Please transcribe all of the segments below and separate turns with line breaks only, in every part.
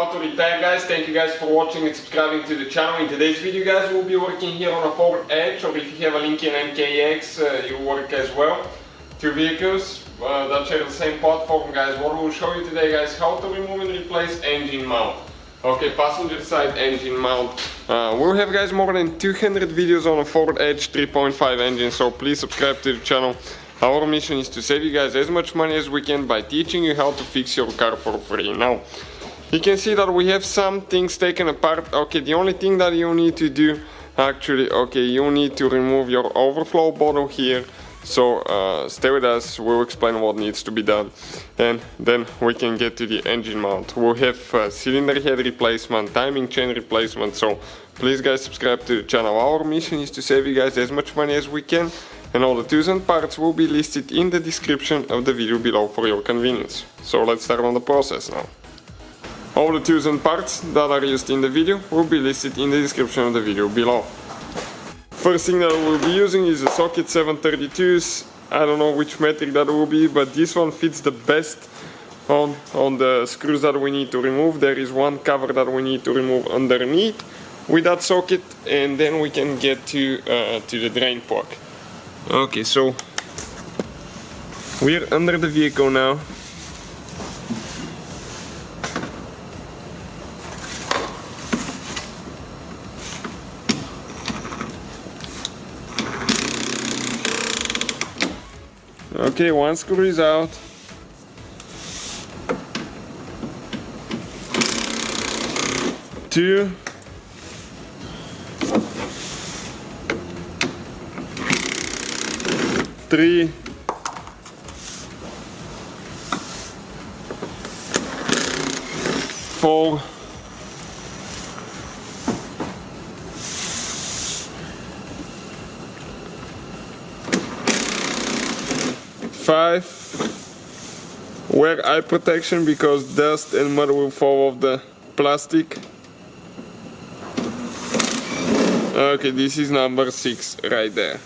how to repair, guys. Thank you guys for watching and subscribing to the channel. In today's video, guys, we'll be working here on a forward edge, or if you have a Lincoln MKX, you work as well. Two vehicles that share the same platform, guys. What we'll show you today, guys, how to remove and replace engine mount. Okay, passenger side engine mount. We'll have, guys, more than 200 videos on a forward edge 3.5 engine, so please subscribe to the channel. Our mission is to save you guys as much money as we can by teaching you how to fix your car for free. Now, you can see that we have some things taken apart. Okay, the only thing that you need to do, actually, okay, you need to remove your overflow bottle here. So stay with us, we'll explain what needs to be done, and then we can get to the engine mount. We'll have cylinder head replacement, timing chain replacement, so please, guys, subscribe to the channel. Our mission is to save you guys as much money as we can, and all the tools and parts will be listed in the description of the video below for your convenience. So let's start on the process now. All the tools and parts that are used in the video will be listed in the description of the video below. First thing that we'll be using is a socket 732s. I don't know which metric that will be, but this one fits the best on the screws that we need to remove. There is one cover that we need to remove underneath with that socket, and then we can get to the drain plug. Okay, so we're under the vehicle now. Okay, one screw is out. Two. Three. Four. Five. Wear eye protection because dust and mud will fall off the plastic. Okay, this is number 6 right there.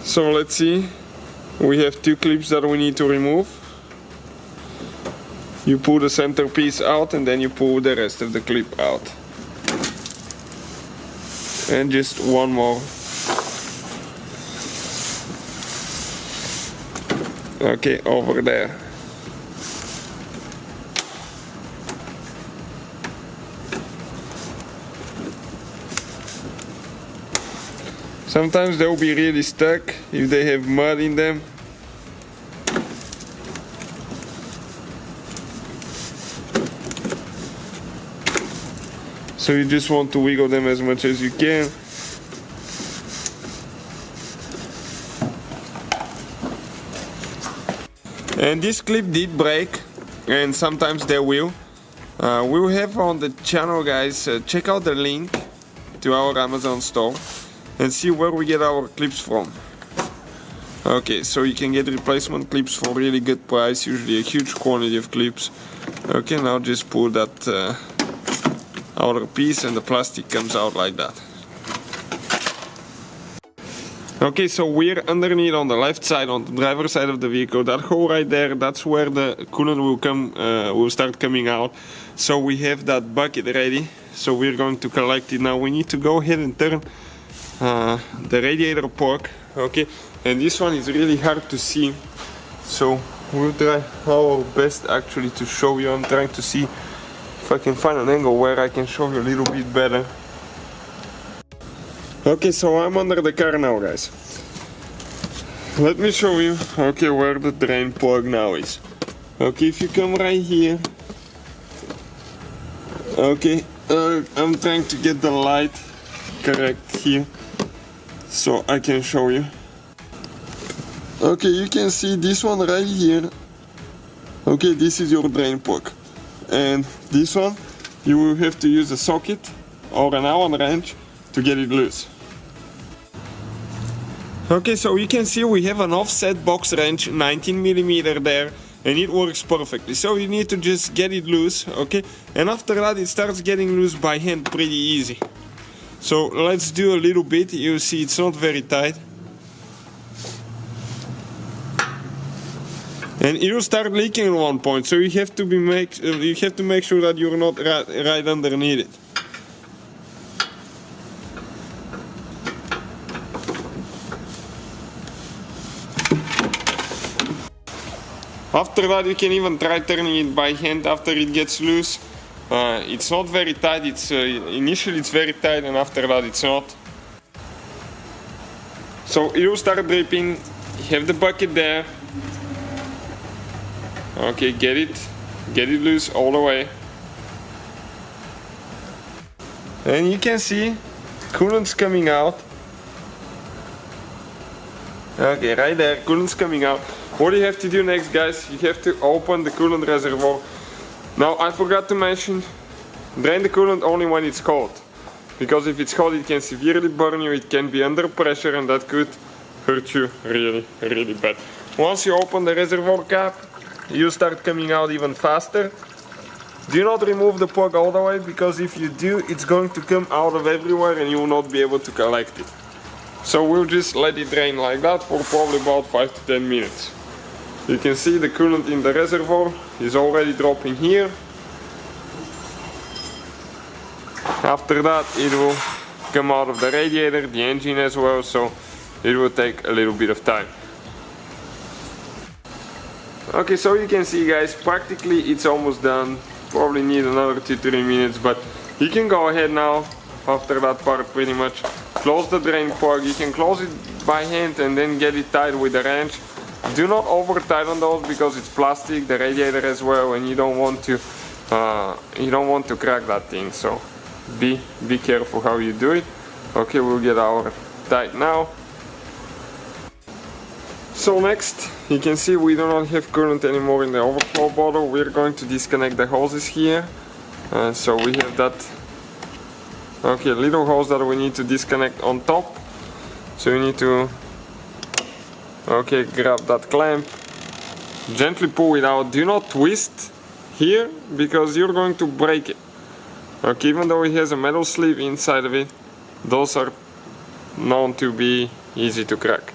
So let's see, we have 2 clips that we need to remove. You pull the center piece out and then you pull the rest of the clip out. And just one more. Okay, over there. Sometimes they'll be really stuck if they have mud in them. So you just want to wiggle them as much as you can. And this clip did break, and sometimes they will. We'll have on the channel, guys, check out the link to our Amazon store and see where we get our clips from. Okay, so you can get replacement clips for really good price, usually a huge quantity of clips. Okay, now just pull that outer piece and the plastic comes out like that. Okay, so we're underneath on the left side, on the driver's side of the vehicle. That hole right there, that's where the coolant will start coming out. So we have that bucket ready, so we're going to collect it. Now we need to go ahead and turn the radiator plug. Okay, and this one is really hard to see, so we'll try our best actually to show you. I'm trying to see if I can find an angle where I can show you a little bit better. Okay, so I'm under the car now, guys. Let me show you, okay, where the drain plug now is. Okay, if you come right here. Okay, I'm trying to get the light correct here so I can show you. Okay, you can see this one right here. Okay, this is your drain plug. And this one, you will have to use a socket or an Allen wrench to get it loose. Okay, so you can see we have an offset box wrench, 19mm there, and it works perfectly. So you need to just get it loose, okay? And after that it starts getting loose by hand pretty easy. So let's do a little bit. You see it's not very tight. and it will start leaking at one point. So you have to make sure that you're not right underneath it. After that, you can even try turning it by hand after it gets loose. It's not very tight. Initially it's very tight, and after that it's not. So it will start dripping. You have the bucket there. Okay, get it loose all the way. And you can see coolant's coming out. Okay, right there, coolant's coming out. What you have to do next, guys, you have to open the coolant reservoir. Now, I forgot to mention, drain the coolant only when it's cold. Because if it's cold, it can severely burn you, it can be under pressure, and that could hurt you really, really bad. Once you open the reservoir cap, you start coming out even faster. Do not remove the plug all the way, because if you do, it's going to come out of everywhere and you will not be able to collect it. So we'll just let it drain like that for probably about 5 to 10 minutes. You can see the coolant in the reservoir is already dropping here. After that, it will come out of the radiator, the engine as well, so it will take a little bit of time. Okay, so you can see, guys, practically it's almost done. Probably need another 2-3 minutes, but you can go ahead now after that part pretty much. Close the drain plug. You can close it by hand and then get it tight with a wrench. Do not over tighten those because it's plastic, the radiator as well, and you don't want to crack that thing. So be careful how you do it. Okay, we'll get our tight now. So next, you can see we do not have coolant anymore in the overflow bottle. We're going to disconnect the hoses here. So we have that little hose that we need to disconnect on top. So you need to grab that clamp, gently pull it out. Do not twist here because you're going to break it. Okay, even though it has a metal sleeve inside of it, those are known to be easy to crack.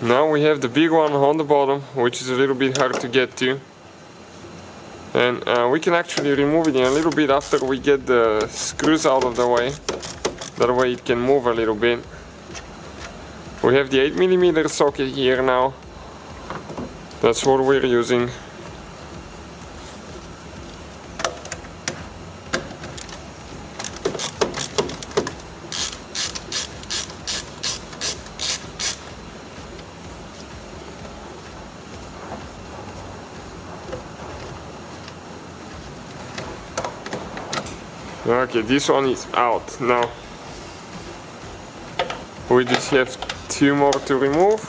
Now we have the big one on the bottom, which is a little bit hard to get to. And we can actually remove it in a little bit after we get the screws out of the way. That way it can move a little bit. We have the 8mm socket here now. That's what we're using. Okay, this one is out now. We just have 2 more to remove.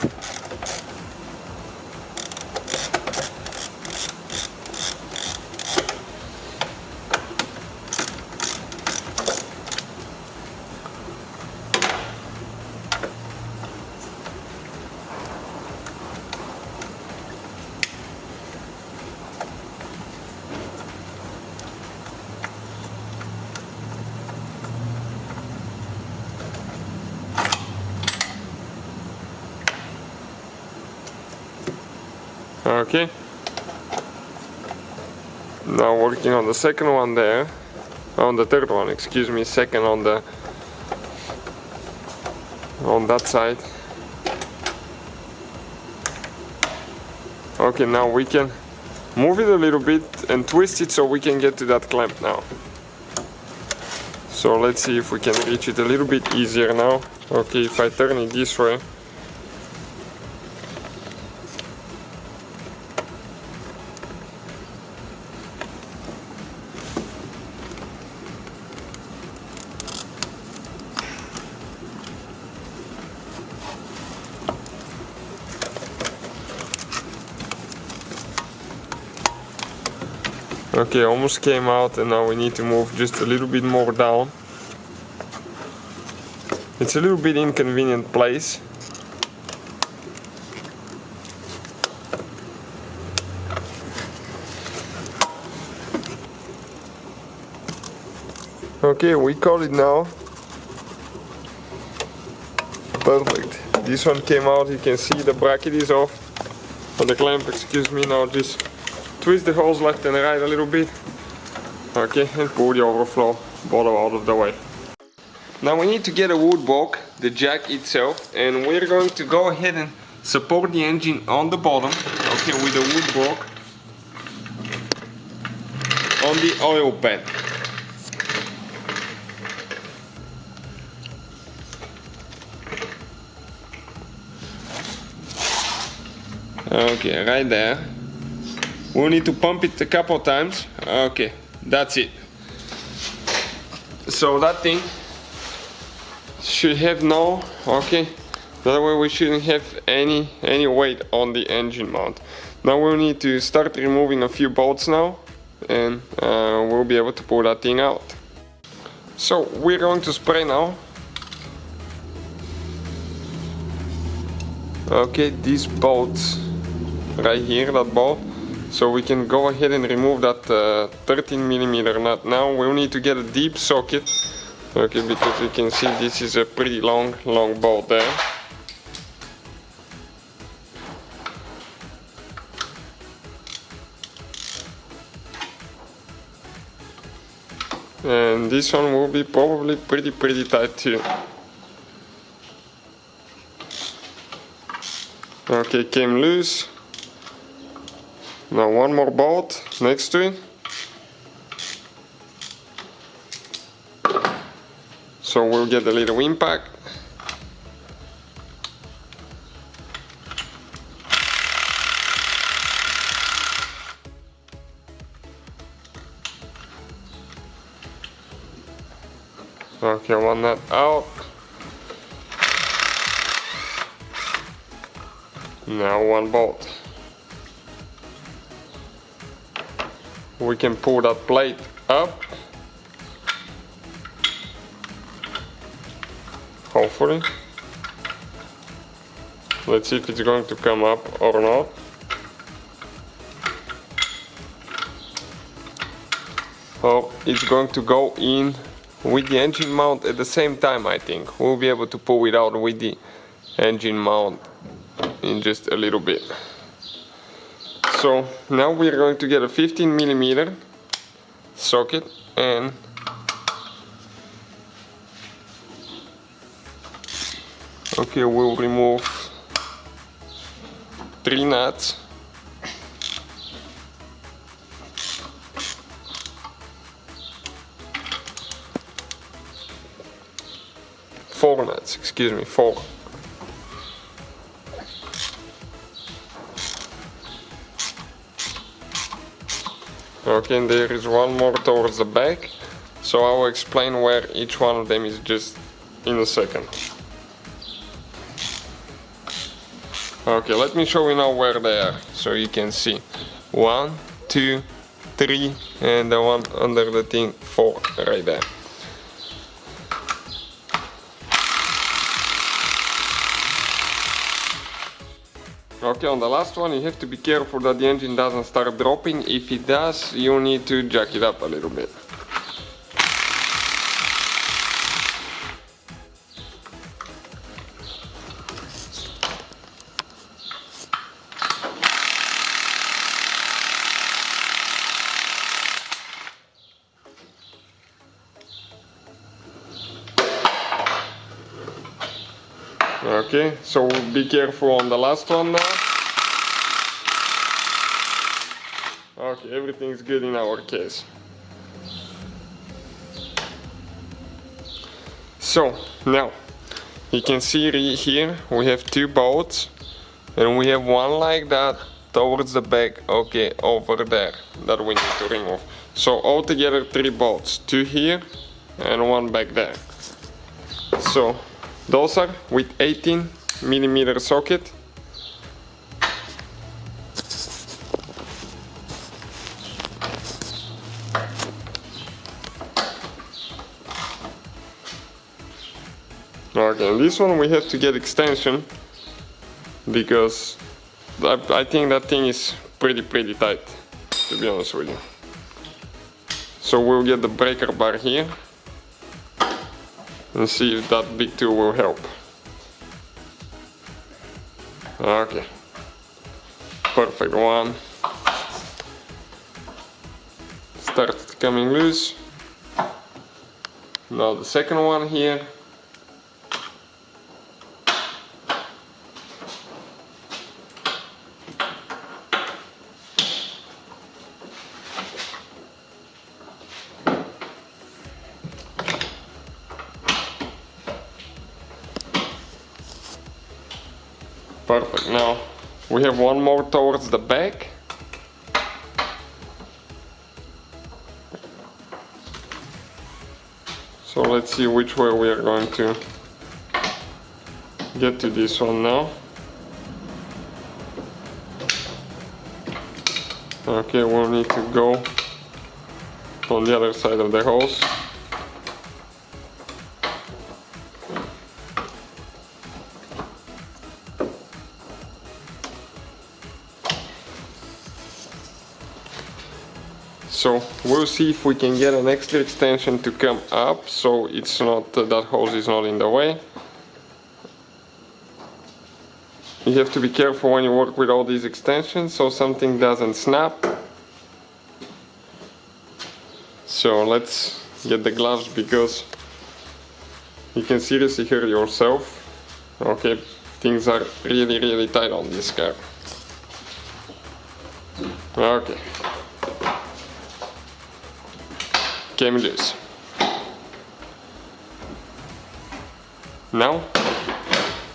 Okay, now working on the second one there, on the third one, excuse me, second on that side. Okay, now we can move it a little bit and twist it so we can get to that clamp now. So let's see if we can reach it a little bit easier now. Okay, if I turn it this way. Okay, almost came out, and now we need to move just a little bit more down. It's a little bit inconvenient place. Okay, we got it now. Perfect. This one came out, you can see the bracket is off. on the clamp, excuse me. Now just twist the hose left and right a little bit. Okay, and pull the overflow bottle out of the way. Now we need to get a wood block, the jack itself, and we're going to go ahead and support the engine on the bottom, okay, with a wood block on the oil pan. Okay, right there. We'll need to pump it a couple times. Okay, that's it. So that thing should have no, okay, that way we shouldn't have any weight on the engine mount. Now we'll need to start removing a few bolts now, and we'll be able to pull that thing out. So we're going to spray now. Okay, these bolts right here, that bolt, so we can go ahead and remove that 13mm nut. Now we'll need to get a deep socket, okay, because you can see this is a pretty long bolt there. And this one will be probably pretty tight too. Okay, came loose. Now one more bolt next to it. So we'll get a little impact. Okay, one nut out. Now one bolt. We can pull that plate up. Hopefully. Let's see if it's going to come up or not. Oh, it's going to go in with the engine mount at the same time, I think. We'll be able to pull it out with the engine mount in just a little bit. So now we're going to get a 15mm socket, and okay, we'll remove 3 nuts. Four nuts, excuse me, 4. Okay, and there is one more towards the back, so I will explain where each one of them is just in a second. Okay, let me show you now where they are, so you can see. 1, 2, 3, and the one under the thing, 4, right there. Okay, on the last one you have to be careful that the engine doesn't start dropping. If it does, you need to jack it up a little bit. Okay, so be careful on the last one now. Okay, everything's good in our case. So now you can see here we have 2 bolts, and we have one like that towards the back, okay, over there, that we need to remove. So altogether 3 bolts, 2 here and 1 back there. So those are with 18mm socket. Okay, and this one we have to get extension because I think that thing is pretty tight, to be honest with you. So we'll get the breaker bar here and see if that big tool will help. Okay. Perfect one. Started coming loose. Now the second one here. Perfect. Now we have one more towards the back. So let's see which way we are going to get to this one now. Okay, we'll need to go on the other side of the hose. So we'll see if we can get an extra extension to come up, so it's not that hose is not in the way. You have to be careful when you work with all these extensions so something doesn't snap. So let's get the gloves because you can seriously hurt yourself. Okay, things are really tight on this car. Okay. Came loose. Now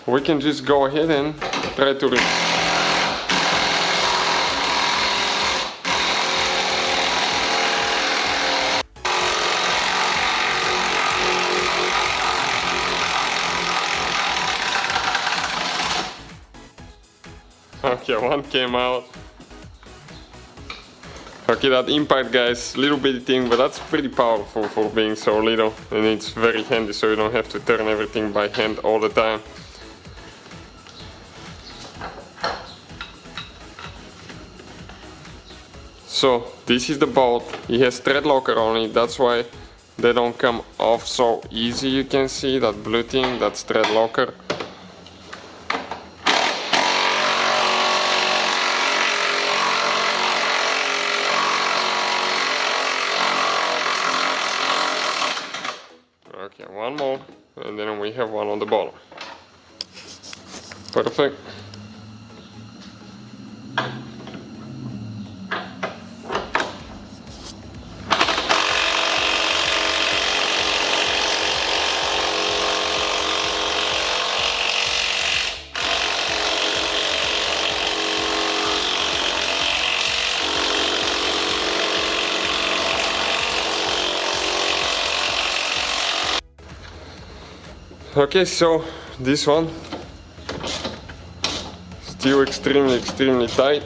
we can just go ahead and try to Okay, one came out. Okay, that impact, guys, little bitty thing, but that's pretty powerful for being so little, and it's very handy so you don't have to turn everything by hand all the time. So this is the bolt. It has thread locker on it, that's why they don't come off so easy. You can see that blue thing, that's thread locker. Okay, one more, and then we have one on the bottom. Perfect. Okay, so this one still extremely tight.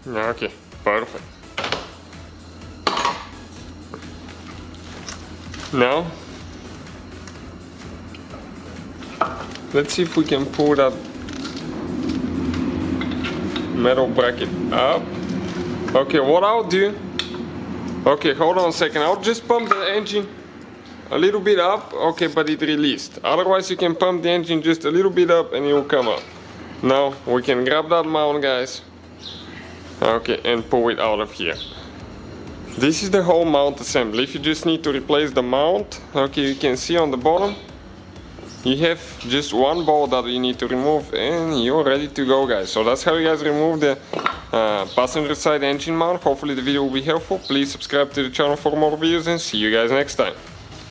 Okay, perfect. Now, let's see if we can pull that metal bracket up. Okay, what I'll do, okay, hold on a second, I'll just pump the engine a little bit up, okay, but it released. Otherwise you can pump the engine just a little bit up and it will come up. Now we can grab that mount, guys, okay, and pull it out of here. This is the whole mount assembly. If you just need to replace the mount, okay, you can see on the bottom you have just one bolt that you need to remove and you're ready to go, guys. So that's how you guys remove the passenger side engine mount. Hopefully the video will be helpful. Please subscribe to the channel for more videos and see you guys next time.